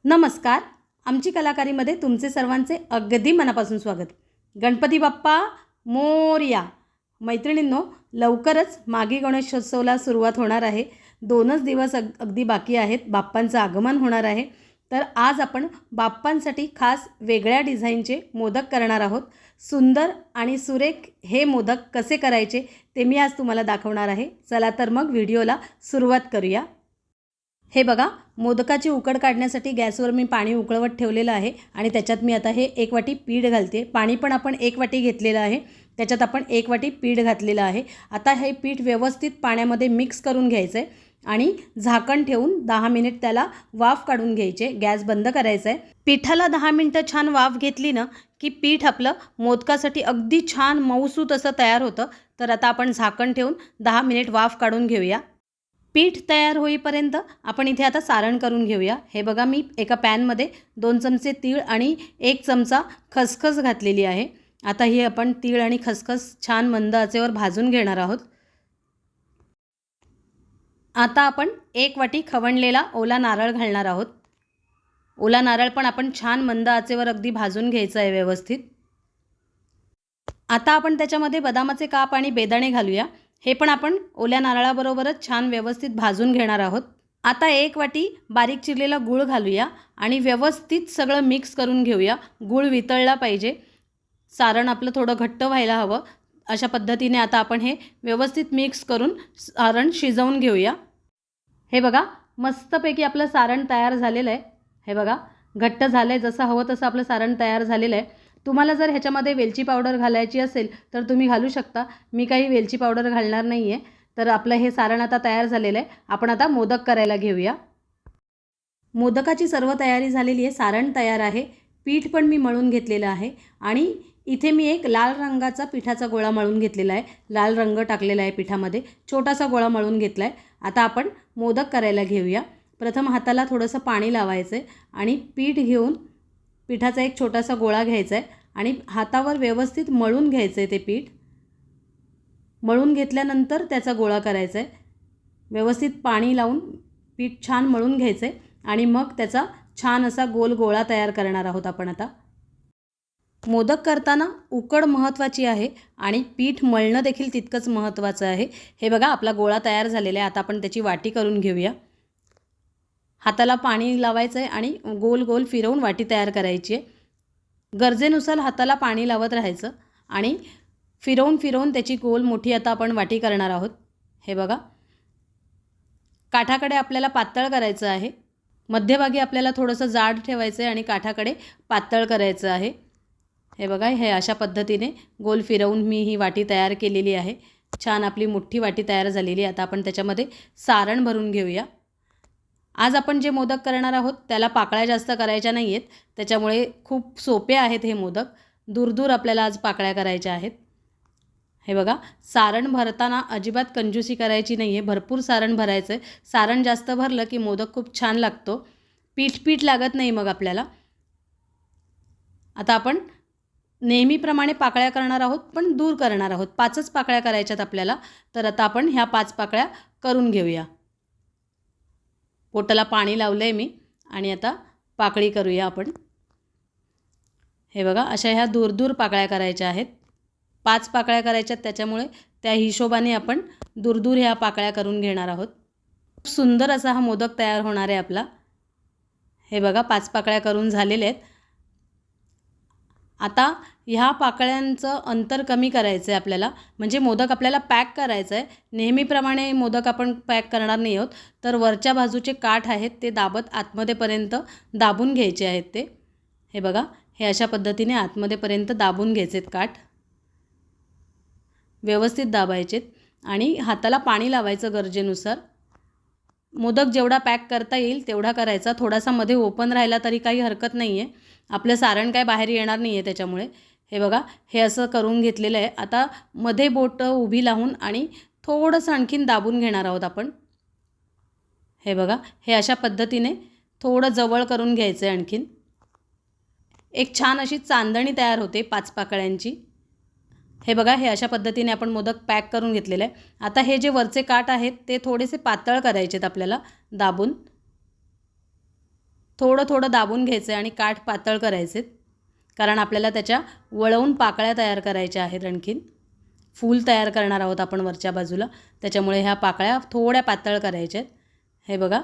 नमस्कार. आमची कलाकारीमध्ये तुमचे सर्वांचे अगदी मनापासून स्वागत. गणपती बाप्पा मोरया. मैत्रिणींनो, लवकरच मागी गणेशोत्सवाला सुरुवात होणार आहे. 2च दिवस अगदी बाकी आहेत. बाप्पांचं आगमन होणार आहे. तर आज आपण बाप्पांसाठी खास वेगळ्या डिझाईनचे मोदक करणार आहोत. सुंदर आणि सुरेख हे मोदक कसे करायचे ते मी आज तुम्हाला दाखवणार आहे. चला तर मग व्हिडिओला सुरुवात करूया. हे बघा, मोदकाची उकड काढण्यासाठी गॅसवर मी पाणी उकळवत ठेवलेलं आहे आणि त्याच्यात मी आता हे 1 वाटी पीठ घालते. पाणी पण आपण 1 वाटी घेतलेलं आहे. त्याच्यात आपण 1 वाटी पीठ घातलेलं आहे. आता हे पीठ व्यवस्थित पाण्यामध्ये मिक्स करून घ्यायचं आहे आणि झाकण ठेवून 10 मिनिट त्याला वाफ काढून घ्यायचे. गॅस बंद करायचा आहे. पिठाला 10 मिनिटं छान वाफ घेतली ना की पीठ आपलं मोदकासाठी अगदी छान मऊसूत असं तयार होतं. तर आता आपण झाकण ठेवून 10 मिनिट वाफ काढून घेऊया. पीठ तयार होईपर्यंत आपण इथे आता सारण करून घेऊया. हे बघा, मी एका पॅनमध्ये 2 चमचे तीळ आणि 1 चमचा खसखस घातलेली आहे. आता ही आपण तीळ आणि खसखस छान मंद आचेवर भाजून घेणार आहोत. आता आपण 1 वाटी खवणलेला ओला नारळ घालणार आहोत. ओला नारळ पण आपण छान मंद आचेवर अगदी भाजून घ्यायचं आहे व्यवस्थित. आता आपण त्याच्यामध्ये बदामाचे काप आणि बेदाणे घालूया. हे पण आपण ओल्या नारळाबरोबरच छान व्यवस्थित भाजून घेणार आहोत. आता 1 वाटी बारीक चिरलेला गूळ घालूया आणि व्यवस्थित सगळं मिक्स करून घेऊया. गूळ वितळला पाहिजे. सारण आपलं थोडं घट्ट व्हायला हवं. अशा पद्धतीने आता आपण हे व्यवस्थित मिक्स करून सारण शिजवून घेऊया. हे बघा, मस्तपैकी आपलं सारण तयार झालेलं आहे. हे बघा, घट्ट झालं आहे. जसं हवं तसं आपलं सारण तयार झालेलं आहे. तुम्हाला जर ह्याच्यामध्ये वेलची पावडर घालायची असेल तर तुम्ही घालू शकता. मी काही वेलची पावडर घालणार नाही आहे. तर आपलं हे सारण आता तयार झालेलं आहे. आपण आता मोदक करायला घेऊया. मोदकाची सर्व तयारी झालेली आहे. सारण तयार आहे. पीठ पण मी मळून घेतलेलं आहे आणि इथे मी एक लाल रंगाचा पिठाचा गोळा मळून घेतलेला आहे. लाल रंग टाकलेला आहे पिठामध्ये. छोटासा गोळा मळून घेतला आहे. आता आपण मोदक करायला घेऊया. प्रथम हाताला थोडंसं पाणी लावायचं आहे आणि पीठ घेऊन पिठाचा एक छोटासा गोळा घ्यायचा आहे आणि हातावर व्यवस्थित मळून घ्यायचं आहे. ते पीठ मळून घेतल्यानंतर त्याचा गोळा करायचा आहे. व्यवस्थित पाणी लावून पीठ छान मळून घ्यायचं आहे आणि मग त्याचा छान असा गोल गोळा तयार करणार आहोत आपण. आता मोदक करताना उकड महत्त्वाची आहे आणि पीठ मळणं देखील तितकंच महत्त्वाचं आहे. हे बघा, आपला गोळा तयार झालेला आहे. आता आपण त्याची वाटी करून घेऊया. हाताला पाणी लावायचं आहे आणि गोल गोल फिरवून वाटी तयार करायची आहे. गरजेनुसार हाताला पाणी लावत राहायचं आणि फिरवून फिरवून त्याची गोल मोठी आता आपण वाटी करणार आहोत. हे बघा, काठाकडे आपल्याला पातळ करायचं आहे. मध्यभागी आपल्याला थोडंसं जाड ठेवायचं आहे आणि काठाकडे पातळ करायचं आहे. हे बघा, हे अशा पद्धतीने गोल फिरवून मी ही वाटी तयार केलेली आहे. छान आपली मोठी वाटी तयार झालेली आहे. आता आपण त्याच्यामध्ये सारण भरून घेऊया. आज आपण जे मोदक करणार आहोत त्याला पाकळ्या जास्त करायच्या नाही आहेत. त्याच्यामुळे खूप सोपे आहेत हे मोदक. दूर आपल्याला आज पाकळ्या करायच्या आहेत. हे बघा, सारण भरताना अजिबात कंजूसी करायची नाही आहे. भरपूर सारण भरायचं आहे. सारण जास्त भरलं की मोदक खूप छान लागतो. पीठ लागत नाही मग आपल्याला. आता आपण नेहमीप्रमाणे पाकळ्या करणार आहोत, पण दूर करणार आहोत. 5च पाकळ्या करायच्यात आपल्याला. तर आता आपण ह्या 5 पाकळ्या करून घेऊया. पोटाला पाणी लावलं आहे मी आणि आता पाकळी करूया आपण. हे बघा, अशा ह्या दूर पाकळ्या करायच्या आहेत. 5 पाकळ्या करायच्यात. त्याच्यामुळे त्या हिशोबाने आपण दूर ह्या पाकळ्या करून घेणार आहोत. खूप सुंदर असा हा मोदक तयार होणार आहे आपला. हे बघा, 5 पाकळ्या करून झालेल्या आहेत. आता ह्या पाकळ्यांचं अंतर कमी करायचं आहे आपल्याला. म्हणजे मोदक आपल्याला पॅक करायचं आहे. नेहमीप्रमाणे मोदक आपण पॅक करणार नाही आहोत. तर वरच्या बाजूचे काठ आहेत ते दाबत आतमध्येपर्यंत दाबून घ्यायचे आहेत ते. हे बघा, हे अशा पद्धतीने आतमध्येपर्यंत दाबून घ्यायचेत काठ. व्यवस्थित दाबायचेत आणि हाताला पाणी लावायचं गरजेनुसार. मोदक जेवढा पॅक करता येईल तेवढा करायचा. थोडासा मध्ये ओपन राहिला तरी काही हरकत नाही आहे. आपलं सारण काय बाहेर येणार नाही आहे त्याच्यामुळे. हे बघा, हे असं करून घेतलेलं आहे. आता मध्ये बोटं उभी लावून आणि थोडंसं आणखीन दाबून घेणार आहोत आपण. हे बघा, हे अशा पद्धतीने थोडं जवळ करून घ्यायचं आहे आणखीन. एक छान अशी चांदणी तयार होते 5 पाकळ्यांची. हे बघा, हे अशा पद्धतीने आपण मोदक पॅक करून घेतलेलं आहे. आता हे जे वरचे काठ आहेत ते थोडेसे पातळ करायचे आहेत आपल्याला दाबून. थोडं थोडं दाबून घ्यायचं आहे आणि काठ पातळ करायचे, कारण आपल्याला त्याच्या वळवून पाकळ्या तयार करायच्या आहेत. आणखीन फूल तयार करणार आहोत आपण वरच्या बाजूला, त्याच्यामुळे ह्या पाकळ्या थोड्या पातळ करायच्या आहेत. हे बघा,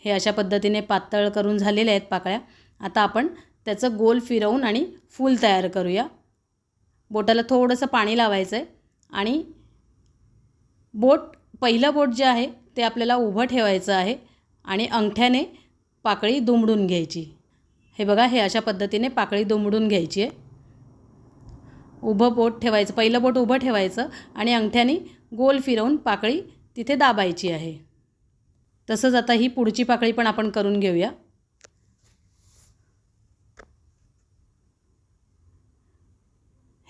हे अशा पद्धतीने पातळ करून झालेल्या आहेत पाकळ्या. आता आपण त्याचं गोल फिरवून आणि फूल तयार करूया. बोटाला थोडंसं पाणी लावायचं आहे आणि पहिलं बोट जे आहे ते आपल्याला उभं ठेवायचं आहे आणि अंगठ्याने पाकळी दुमडून घ्यायची. हे बघा, हे अशा पद्धतीने पाकळी दुमडून घ्यायची आहे. उभं बोट ठेवायचं, पहिलं बोट उभं ठेवायचं आणि अंगठ्याने गोल फिरवून पाकळी तिथे दाबायची आहे. तसंच आता ही पुढची पाकळी पण आपण करून घेऊया.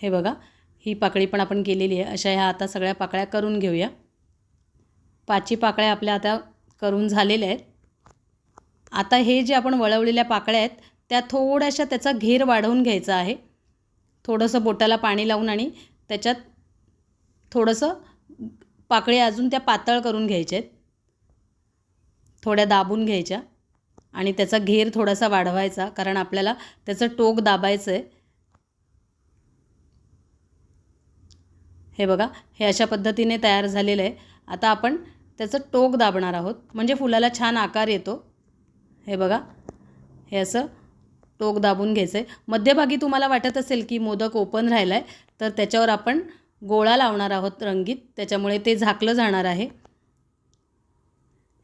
हे बघा, ही पाकळी पण आपण केलेली आहे. अशा ह्या आता सगळ्या पाकळ्या करून घेऊया. 5 पाकळ्या आपल्या आता करून झालेल्या आहेत. आता हे जे आपण वळवलेल्या पाकळ्या आहेत त्या थोड्याशा त्याचा घेर वाढवून घ्यायचा आहे. थोडंसं बोटाला पाणी लावून आणि त्याच्यात थोडंसं पाकळी अजून त्या पातळ करून घ्यायच्या आहेत, थोड्या दाबून घ्यायच्या आणि त्याचा घेर थोडासा वाढवायचा, कारण आपल्याला त्याचं टोक दाबायचं आहे. हे बघा, हे अशा पद्धतीने तयार झालेलं आहे. आता आपण त्याचं टोक दाबणार आहोत, म्हणजे फुलाला छान आकार येतो. हे बघा, हे असं टोक दाबून घ्यायचं आहे. मध्यभागी तुम्हाला वाटत असेल की मोदक ओपन राहिला आहे, तर त्याच्यावर आपण गोळा लावणार आहोत रंगीत, त्याच्यामुळे ते झाकलं जाणार आहे.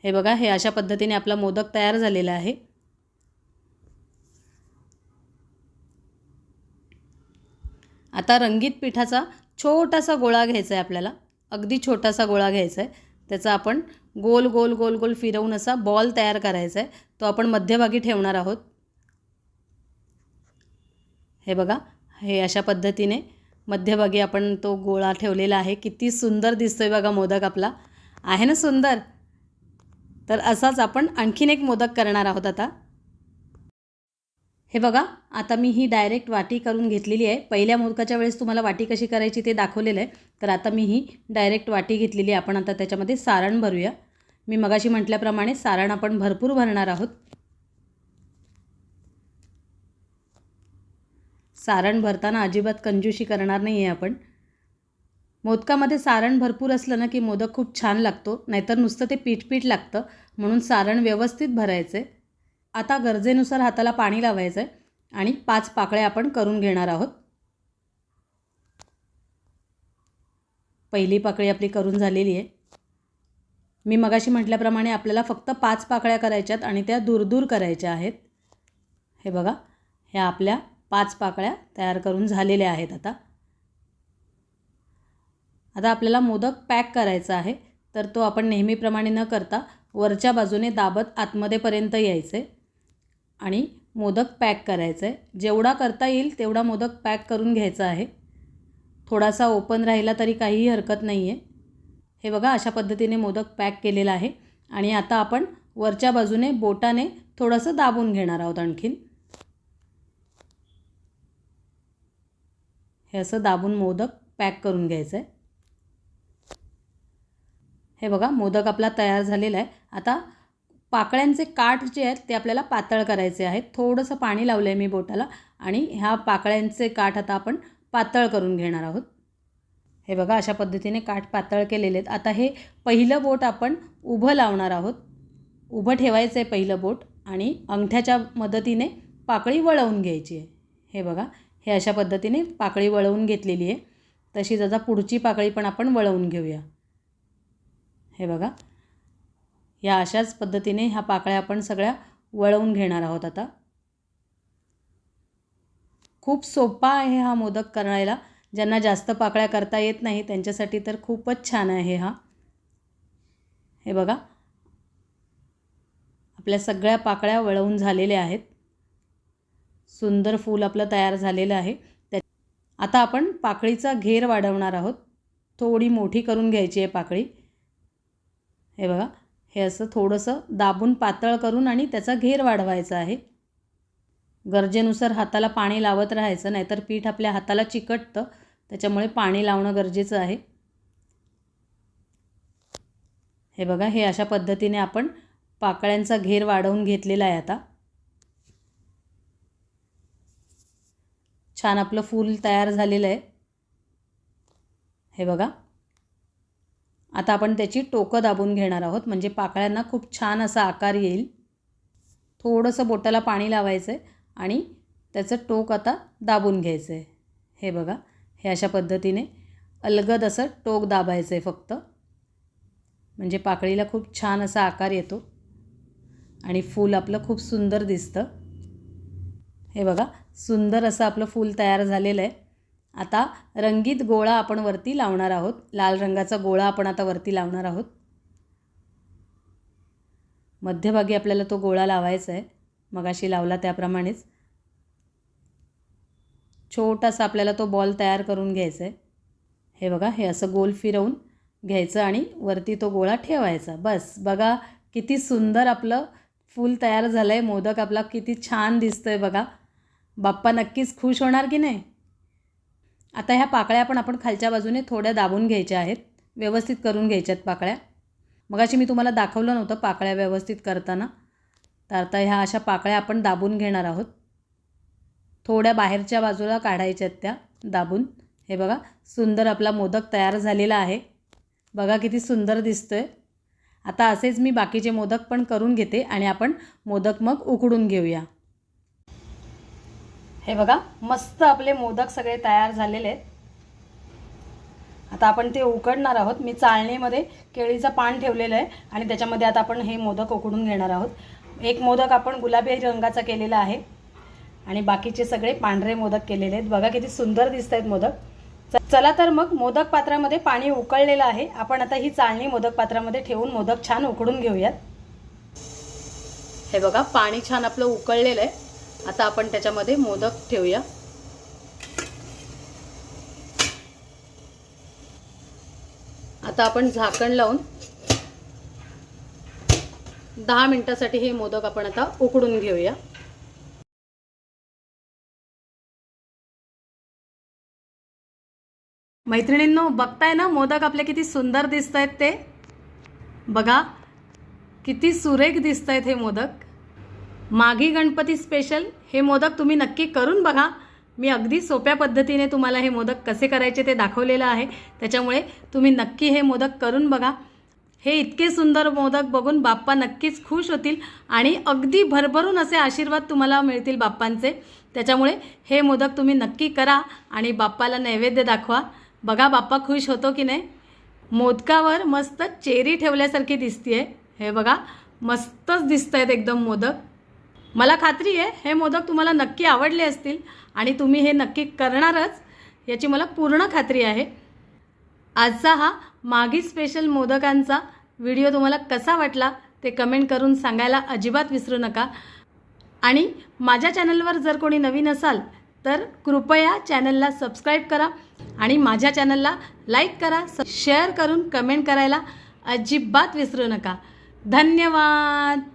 हे बघा, हे अशा पद्धतीने आपला मोदक तयार झालेला आहे. आता रंगीत पिठाचा छोटासा गोळा घ्यायचा आहे आपल्याला, अगदी छोटासा गोळा घ्यायचा आहे. त्याचा आपण गोल गोल गोल गोल फिरवून असा बॉल तयार करायचा आहे. तो आपण मध्यभागी ठेवणार आहोत. हे बघा, हे अशा पद्धतीने मध्यभागी आपण तो गोळा ठेवलेला आहे. किती सुंदर दिसतोय बघा मोदक आपला, आहे ना सुंदर? तर असाच आपण आणखीन एक मोदक करणार आहोत आता. हे बघा, आता मी ही डायरेक्ट वाटी करून घेतलेली आहे. पहिल्या मोदकाच्या वेळेस तुम्हाला वाटी कशी करायची ते दाखवलेलं आहे. तर आता मी ही डायरेक्ट वाटी घेतलेली आहे. आपण आता त्याच्यामध्ये सारण भरूया. मी मगाशी म्हटल्याप्रमाणे सारण आपण भरपूर भरणार आहोत. सारण भरताना अजिबात कंजूशी करणार नाही आहे आपण. मोदकामध्ये सारण भरपूर असलं ना की मोदक खूप छान लागतो, नाहीतर नुसतं ते पीठ लागतं. म्हणून सारण व्यवस्थित भरायचं आहे. आता गरजेनुसार हाताला पाणी लावायचं आहे आणि 5 पाकळ्या आपण करून घेणार आहोत. पहिली पाकळी आपली करून झालेली आहे. मी मगाशी म्हटल्याप्रमाणे आपल्याला फक्त 5 पाकळ्या करायच्यात आणि त्या दूर करायच्या आहेत. हे बघा, ह्या आपल्या 5 पाकळ्या तयार करून झालेल्या आहेत. आता आपल्याला मोदक पॅक करायचा आहे, तर तो आपण नेहमीप्रमाणे न करता वरच्या बाजूने दाबत आतमध्येपर्यंत यायचं आहे आणि मोदक पॅक करायचं आहे. जेवढा करता येईल तेवढा मोदक पॅक करून घ्यायचा आहे. थोडासा ओपन राहिला तरी काहीही हरकत नाही आहे. हे बघा, अशा पद्धतीने मोदक पॅक केलेला आहे आणि आता आपण वरच्या बाजूने बोटाने थोडंसं दाबून घेणार आहोत आणखीन. हे असं दाबून मोदक पॅक करून घ्यायचं आहे. हे बघा, मोदक आपला तयार झालेला आहे. आता पाकळ्यांचे काठ जे आहेत ते आपल्याला पातळ करायचे आहेत. थोडंसं पाणी लावलं आहे मी बोटाला आणि ह्या पाकळ्यांचे काठ आता आपण पातळ करून घेणार आहोत. हे बघा, अशा पद्धतीने काठ पातळ केलेले आहेत. आता हे पहिलं बोट आपण उभं लावणार आहोत. उभं ठेवायचं आहे पहिलं बोट आणि अंगठ्याच्या मदतीने पाकळी वळवून घ्यायची आहे. हे बघा, हे अशा पद्धतीने पाकळी वळवून घेतलेली आहे. तशीच आता पुढची पाकळी पण आपण वळवून घेऊया. हे बघा, या अशाच पद्धतीने ह्या पाकळ्या आपण सगळ्या वळवून घेणार आहोत. आता खूप सोपा आहे हा मोदक करायला. ज्यांना जास्त पाकळ्या करता येत नाही त्यांच्यासाठी तर खूपच छान आहे हा. हे बघा, आपल्या सगळ्या पाकळ्या वळवून झालेल्या आहेत. सुंदर फूल आपलं तयार झालेलं आहे. आता आपण पाकळीचा घेर वाढवणार आहोत. थोडी मोठी करून घ्यायची आहे पाकळी. हे बघा, हे असं थोडंसं दाबून पातळ करून आणि त्याचा घेर वाढवायचा आहे. गरजेनुसार हाताला पाणी लावत राहायचं, नाहीतर पीठ आपल्या हाताला चिकटतं. त्याच्यामुळे पाणी लावणं गरजेचं आहे. हे बघा, हे अशा पद्धतीने आपण पाकळ्यांचा घेर वाढवून घेतलेला आहे. आता छान आपलं फूल तयार झालेलं आहे. हे बघा. आता आपण त्याची टोकं दाबून घेणार आहोत, म्हणजे पाकळ्यांना खूप छान असा आकार येईल. थोडंसं बोटाला पाणी लावायचं आहे आणि त्याचं टोक आता दाबून घ्यायचं आहे. हे बघा, हे अशा पद्धतीने अलगद असं टोक दाबायचं आहे फक्त, म्हणजे पाकळीला खूप छान असा आकार येतो आणि फूल आपलं खूप सुंदर दिसतं. हे बघा, सुंदर असं आपलं फूल तयार झालेलं आहे. आता रंगीत गोळा आपण वरती लावणार आहोत. लाल रंगाचा गोळा आपण आता वरती लावणार आहोत. मध्यभागी आपल्याला तो गोळा लावायचा आहे, मगाशी लावला त्याप्रमाणेच. छोटासा आपल्याला तो बॉल तयार करून घ्यायचा आहे. हे बघा, हे असं गोल फिरवून घ्यायचं आणि वरती तो गोळा ठेवायचा. बस बघा, किती सुंदर आपलं फूल तयार झालं आहे. मोदक आपला किती छान दिसतो आहे बघा. बाप्पा नक्कीच खुश होणार की नाही. आता ह्या पाकळ्या पण आपण खालच्या बाजूने थोड्या दाबून घ्यायच्या आहेत, व्यवस्थित करून घ्यायच्यात पाकळ्या. मगाशी मी तुम्हाला दाखवलं नव्हतं पाकळ्या व्यवस्थित करताना. तर आता ह्या अशा पाकळ्या आपण दाबून घेणार आहोत. थोड्या बाहेरच्या बाजूला काढायच्यात त्या दाबून. हे बघा, सुंदर आपला मोदक तयार झालेला आहे. बघा किती सुंदर दिसतोय. आता असेच मी बाकीचे मोदक पण करून घेते आणि आपण मोदक मग उकडून घेऊया. हे बघा, मस्त आपले मोदक सगळे तयार झालेले आहेत. आता आपण ते उकडणार आहोत. मी चाळणीमध्ये केळीचं पान ठेवलेलं आहे आणि त्याच्यामध्ये आता आपण हे मोदक उकडून घेणार आहोत. एक मोदक आपण गुलाबी रंगाचा केलेला आहे आणि बाकीचे सगळे पांढरे मोदक केलेले आहेत. बघा किती सुंदर दिसत आहेत मोदक. चला तर मग मोदक पात्रामध्ये पाणी उकळलेलं आहे. आपण आता ही चाळणी मोदक पात्रामध्ये ठेवून मोदक छान उकडून घेऊयात. हे बघा, पाणी छान आपलं उकळलेलं आहे. आता आपण त्याच्यामध्ये मोदक ठेवूया. आता आपण झाकण लावून 10 मिनिटांसाठी हे मोदक आपण आता उकडून घेऊया. मैत्रिणींनो, बघताय ना मोदक आपले किती सुंदर दिसत आहेत ते. बघा किती सुरेख दिसत आहेत हे मोदक. माघी गणपती स्पेशल हे मोदक तुम्ही नक्की करून बघा. मी अगदी सोप्या पद्धतीने तुम्हाला हे मोदक कसे करायचे ते दाखवलेलं आहे, त्याच्यामुळे तुम्ही नक्की हे मोदक करून बघा. हे इतके सुंदर मोदक बघून बाप्पा नक्कीच खुश होतील आणि अगदी भरभरून असे आशीर्वाद तुम्हाला मिळतील बाप्पांचे. त्याच्यामुळे हे मोदक तुम्ही नक्की करा आणि बाप्पाला नैवेद्य दाखवा. बघा बाप्पा खुश होतो की नाही. मोदकावर मस्त चेरी ठेवल्यासारखी दिसतीये. हे बघा, मस्तच दिसत आहेत एकदम मोदक. मला खात्री आहे हे मोदक तुम्हाला नक्की आवडले असतील आणि तुम्ही हे नक्की करणारच याची मला पूर्ण खात्री आहे. आजचा हा माघी स्पेशल मोदकांचा व्हिडिओ तुम्हाला कसा वाटला ते कमेंट करून सांगायला अजिबात विसरू नका. आणि माझ्या चॅनलवर जर कोणी नवीन असाल तर कृपया चॅनलला सबस्क्राईब करा आणि माझ्या चॅनलला लाईक करा, शेअर करून कमेंट करायला अजिबात विसरू नका. धन्यवाद.